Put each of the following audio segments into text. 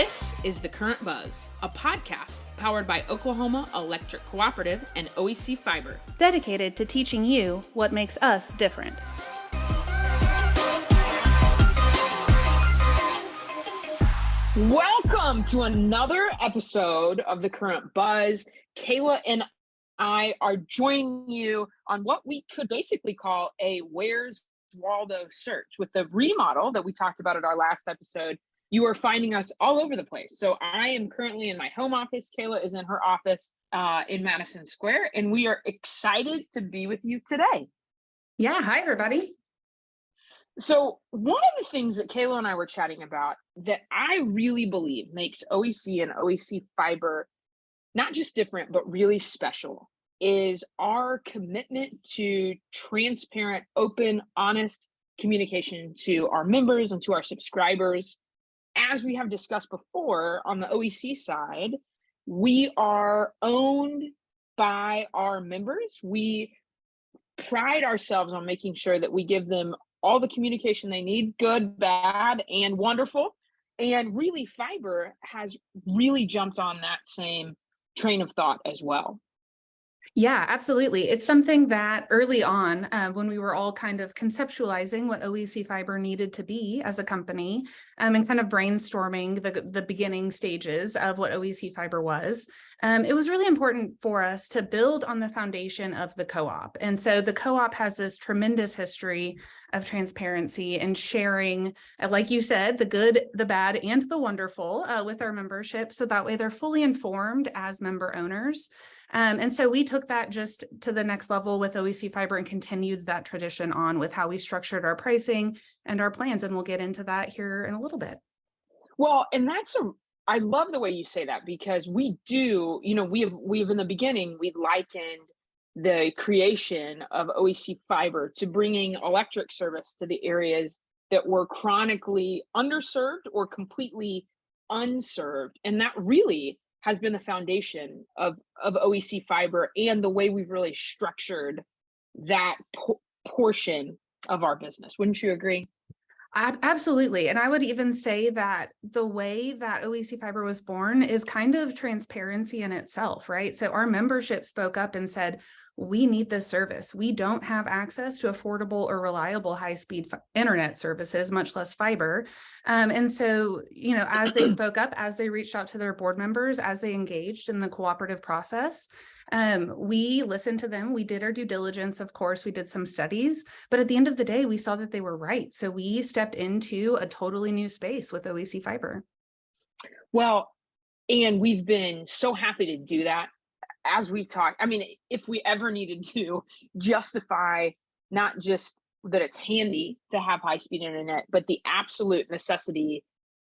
This is The Current Buzz, a podcast powered by Oklahoma Electric Cooperative and OEC Fiber, dedicated to teaching you what makes us different. Welcome to another episode of The Current Buzz. Kayla and I are joining you on what we could basically call a Where's Waldo search. With the remodel that we talked about at our last episode, you are finding us all over the place. So I am currently in my home office. Kayla is in her office in Madison Square, and we are excited to be with you today. Yeah, hi everybody. So one of the things that Kayla and I were chatting about that I really believe makes OEC and OEC Fiber not just different, but really special is our commitment to transparent, open, honest communication to our members and to our subscribers. As we have discussed before on the OEC side, we are owned by our members. We pride ourselves on making sure that we give them all the communication they need, good, bad, and wonderful. And really, Fiber has really jumped on that same train of thought as well. Yeah, absolutely. It's something that early on, when we were all kind of conceptualizing what OEC Fiber needed to be as a company, and kind of brainstorming the beginning stages of what OEC Fiber was, it was really important for us to build on the foundation of the co-op. And so the co-op has this tremendous history of transparency and sharing, like you said, the good, the bad, and the wonderful with our membership. So that way they're fully informed as member owners. And so we took that just to the next level with OEC Fiber and continued that tradition on with how we structured our pricing and our plans. And we'll get into that here in a little bit. Well, and I love the way you say that, because we do, we've in the beginning, we likened the creation of OEC Fiber to bringing electric service to the areas that were chronically underserved or completely unserved. And that really has been the foundation of OEC Fiber and the way we've really structured that portion of our business. Wouldn't you agree? Absolutely. And I would even say that the way that OEC Fiber was born is kind of transparency in itself, right? So our membership spoke up and said, we need this service. We don't have access to affordable or reliable high-speed internet services, much less fiber. And so, as they spoke up, as they reached out to their board members, as they engaged in the cooperative process, we listened to them. We did our due diligence. Of course, we did some studies, but at the end of the day, we saw that they were right. So we stepped into a totally new space with OEC Fiber. Well, and we've been so happy to do that. As we've talked, I mean, if we ever needed to justify not just that it's handy to have high-speed internet, but the absolute necessity,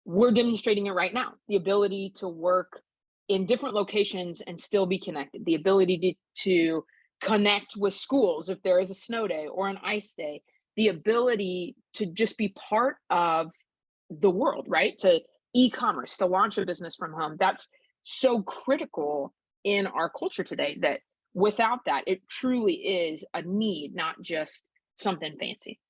we're demonstrating it right now. The ability to work in different locations and still be connected, the ability to connect with schools if there is a snow day or an ice day, the ability to just be part of the world, right? To e-commerce, to launch a business from home. That's so critical in our culture today that without that, it truly is a need, not just something fancy.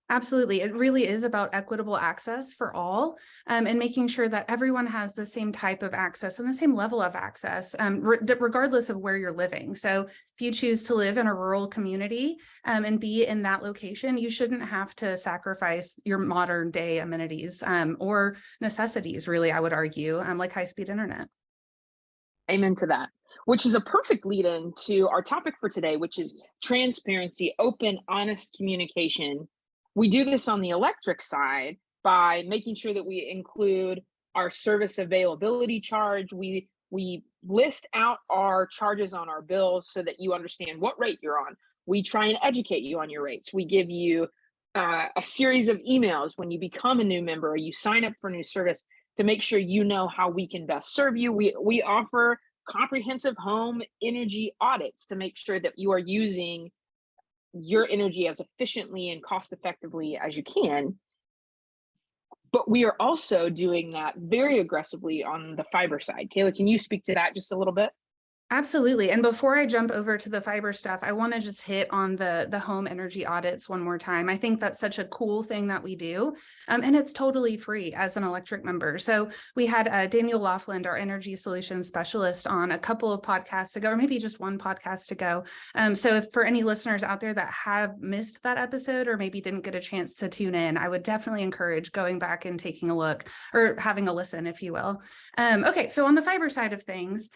Absolutely. It really is about equitable access for all, and making sure that everyone has the same type of access and the same level of access, regardless of where you're living. So if you choose to live in a rural community and be in that location, you shouldn't have to sacrifice your modern day amenities or necessities, really, I would argue, like high-speed internet. Amen to that, which is a perfect lead in to our topic for today, which is transparency, open, honest communication. We do this on the electric side by making sure that we include our service availability charge. We list out our charges on our bills so that you understand what rate you're on. We try and educate you on your rates. We give you a series of emails when you become a new member or you sign up for new service to make sure you know how we can best serve you. We offer comprehensive home energy audits to make sure that you are using your energy as efficiently and cost effectively as you can. But we are also doing that very aggressively on the fiber side. Kayla, can you speak to that just a little bit? Absolutely. And before I jump over to the fiber stuff, I want to just hit on the home energy audits one more time. I think that's such a cool thing that we do. And it's totally free as an electric member. So we had Daniel Laughlin, our energy solutions specialist, on a couple of podcasts ago, or maybe just one podcast ago. So if for any listeners out there that have missed that episode or maybe didn't get a chance to tune in, I would definitely encourage going back and taking a look or having a listen, if you will. Okay, so on the fiber side of things,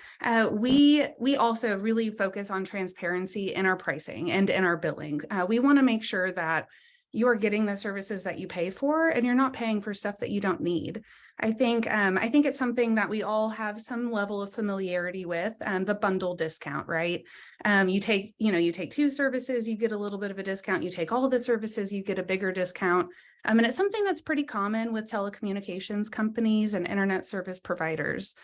we also really focus on transparency in our pricing and in our billing. We want to make sure that you are getting the services that you pay for and you're not paying for stuff that you don't need. I think it's something that we all have some level of familiarity with, the bundle discount, right? You take two services, you get a little bit of a discount. You take all the services, you get a bigger discount. And it's something that's pretty common with telecommunications companies and internet service providers.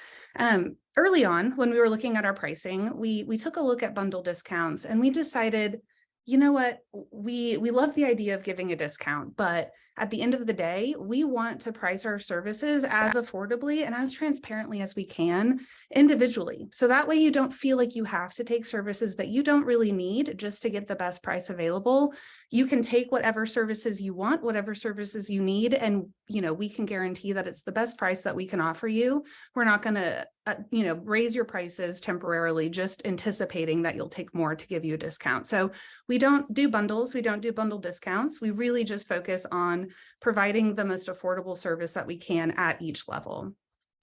Early on, when we were looking at our pricing, we took a look at bundle discounts and we decided, you know what, we love the idea of giving a discount, but at the end of the day, we want to price our services as affordably and as transparently as we can individually. So that way you don't feel like you have to take services that you don't really need just to get the best price available. You can take whatever services you want, whatever services you need, and we can guarantee that it's the best price that we can offer you. We're not going to raise your prices temporarily, just anticipating that you'll take more to give you a discount. So we don't do bundles. We don't do bundle discounts. We really just focus on providing the most affordable service that we can at each level.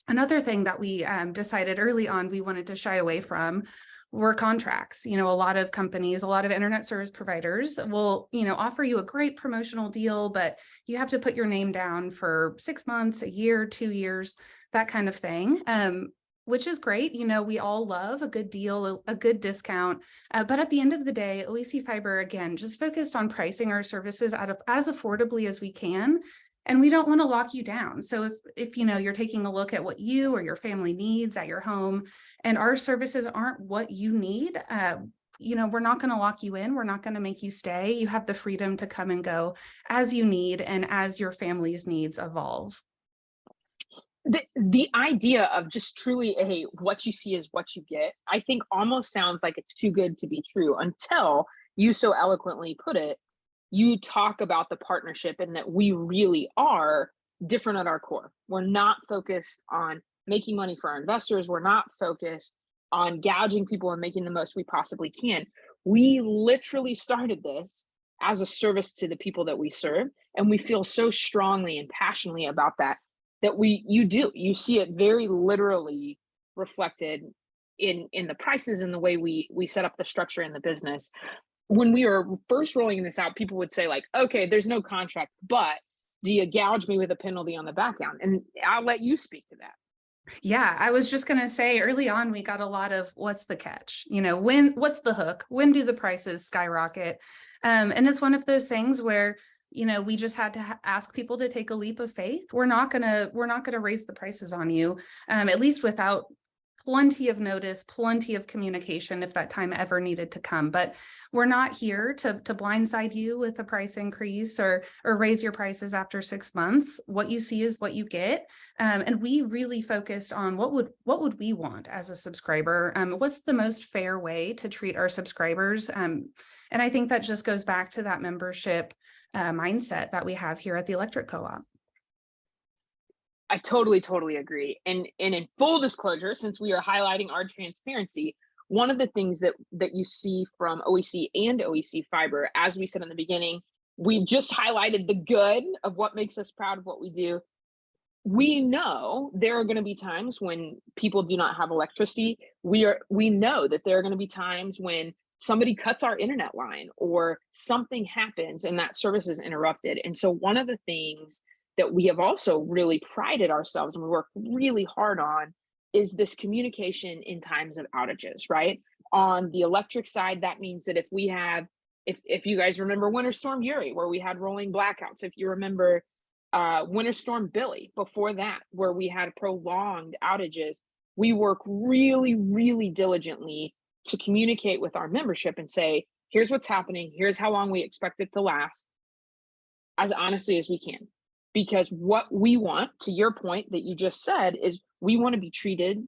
Another thing that we decided early on we wanted to shy away from were contracts. A lot of companies, a lot of internet service providers will, offer you a great promotional deal, but you have to put your name down for 6 months, a year, 2 years, that kind of thing. Which is great. We all love a good deal, a good discount. But at the end of the day, OEC Fiber, again, just focused on pricing our services as affordably as we can. And we don't want to lock you down. So if you're taking a look at what you or your family needs at your home and our services aren't what you need, we're not going to lock you in. We're not going to make you stay. You have the freedom to come and go as you need and as your family's needs evolve. The idea of just truly what you see is what you get, I think almost sounds like it's too good to be true until you so eloquently put it. You talk about the partnership and that we really are different at our core. We're not focused on making money for our investors. We're not focused on gouging people and making the most we possibly can. We literally started this as a service to the people that we serve. And we feel so strongly and passionately about that you see it very literally reflected in the prices and the way we set up the structure in the business. When we were first rolling this out, people would say like, okay, there's no contract, but do you gouge me with a penalty on the back end? And I'll let you speak to that. Yeah, I was just going to say early on, we got a lot of what's the catch? What's the hook? When do the prices skyrocket? And it's one of those things where we just had to ask people to take a leap of faith. We're not gonna raise the prices on you, at least without plenty of notice, plenty of communication if that time ever needed to come. But we're not here to blindside you with a price increase or raise your prices after 6 months. What you see is what you get. And we really focused on what would we want as a subscriber? What's the most fair way to treat our subscribers? And I think that just goes back to that membership mindset that we have here at the Electric Co-op. I totally agree. And in full disclosure, since we are highlighting our transparency, one of the things that you see from OEC and OEC Fiber, as we said in the beginning, we've just highlighted the good of what makes us proud of what we do. We know there are going to be times when people do not have electricity. We know that there are going to be times when somebody cuts our internet line or something happens and that service is interrupted. And so one of the things that we have also really prided ourselves and we work really hard on is this communication in times of outages, right? On the electric side, that means that if you guys remember Winter Storm Uri, where we had rolling blackouts, if you remember Winter Storm Billy before that, where we had prolonged outages, we work really diligently to communicate with our membership and say, here's what's happening, here's how long we expect it to last, as honestly as we can. Because what we want, to your point that you just said, is we want to be treated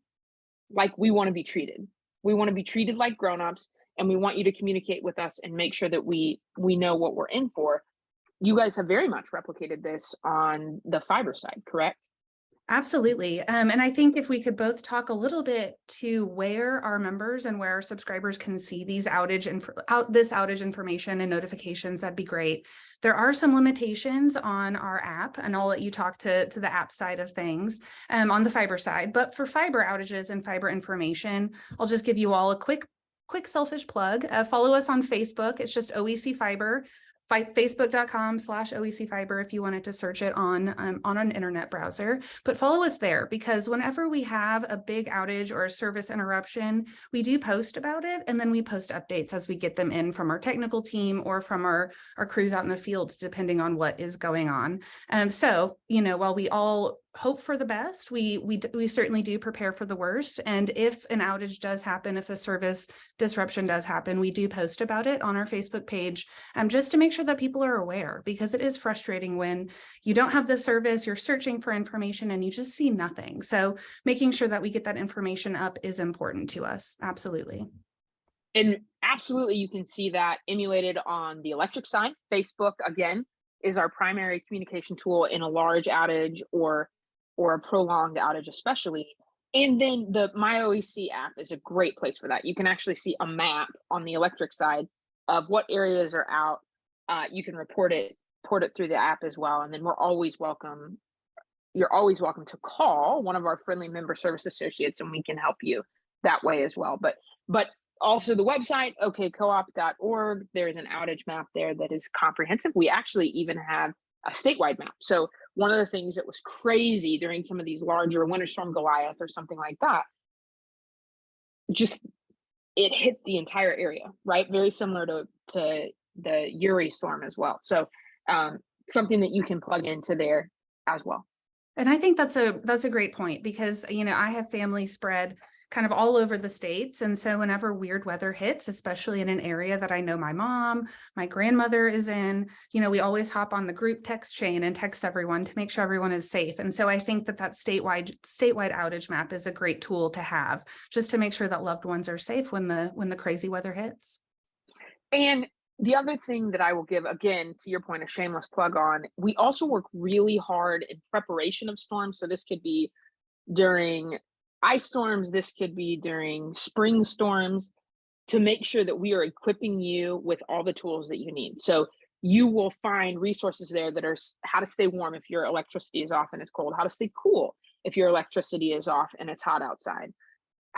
like we want to be treated. We want to be treated like grown-ups, and we want you to communicate with us and make sure that we know what we're in for. You guys have very much replicated this on the fiber side, correct? Absolutely. And I think if we could both talk a little bit to where our members and where our subscribers can see these this outage information and notifications, that'd be great. There are some limitations on our app, and I'll let you talk to the app side of things on the fiber side. But for fiber outages and fiber information, I'll just give you all a quick selfish plug. Follow us on Facebook. It's just OEC Fiber. Facebook.com/OEC Fiber if you wanted to search it on an internet browser, but follow us there, because whenever we have a big outage or a service interruption, we do post about it, and then we post updates as we get them in from our technical team or from our crews out in the field, depending on what is going on. So, while we all hope for the best, we certainly do prepare for the worst. And if an outage does happen, if a service disruption does happen, we do post about it on our Facebook page, just to make sure that people are aware, because it is frustrating when you don't have the service, you're searching for information and you just see nothing. So making sure that we get that information up is important to us. Absolutely. And absolutely, you can see that emulated on the electric side. Facebook, again, is our primary communication tool in a large outage or a prolonged outage, especially. And then the MyOEC app is a great place for that. You can actually see a map on the electric side of what areas are out. You can report it through the app as well. And then you're always welcome to call one of our friendly member service associates, and we can help you that way as well. But also the website, okcoop.org, there's an outage map there that is comprehensive. We actually even have a statewide map. So one of the things that was crazy during some of these larger Winter Storm Goliath or something like that, just it hit the entire area, right? Very similar to the Uri storm as well. So something that you can plug into there as well. And I think that's a great point, because, I have family spread kind of all over the states. And so whenever weird weather hits, especially in an area that I know my mom, my grandmother is in, we always hop on the group text chain and text everyone to make sure everyone is safe. And so I think that statewide outage map is a great tool to have, just to make sure that loved ones are safe when the crazy weather hits. And the other thing that I will give, again, to your point, a shameless plug on, we also work really hard in preparation of storms. So this could be during ice storms, this could be during spring storms, to make sure that we are equipping you with all the tools that you need. So you will find resources there that are how to stay warm if your electricity is off and it's cold, how to stay cool if your electricity is off and it's hot outside,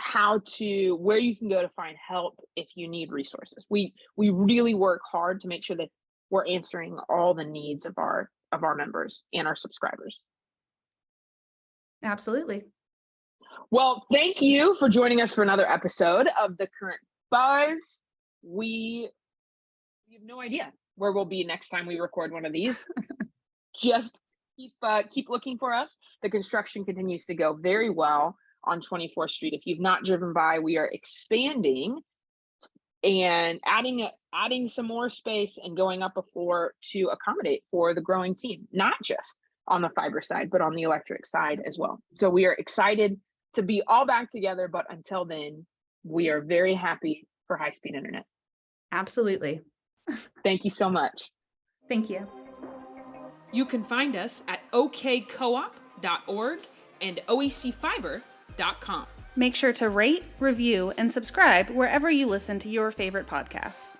where you can go to find help if you need resources. We really work hard to make sure that we're answering all the needs of our members and our subscribers. Absolutely. Well, thank you for joining us for another episode of The Current Buzz. We have no idea where we'll be next time we record one of these. Just keep looking for us. The construction continues to go very well on 24th Street. If you've not driven by, we are expanding and adding some more space and going up a floor to accommodate for the growing team, not just on the fiber side, but on the electric side as well. So we are excited to be all back together, but until then, we are very happy for high-speed internet. Absolutely. Thank you so much. Thank you. You can find us at okcoop.org and oecfiber.com. Make sure to rate, review, and subscribe wherever you listen to your favorite podcasts.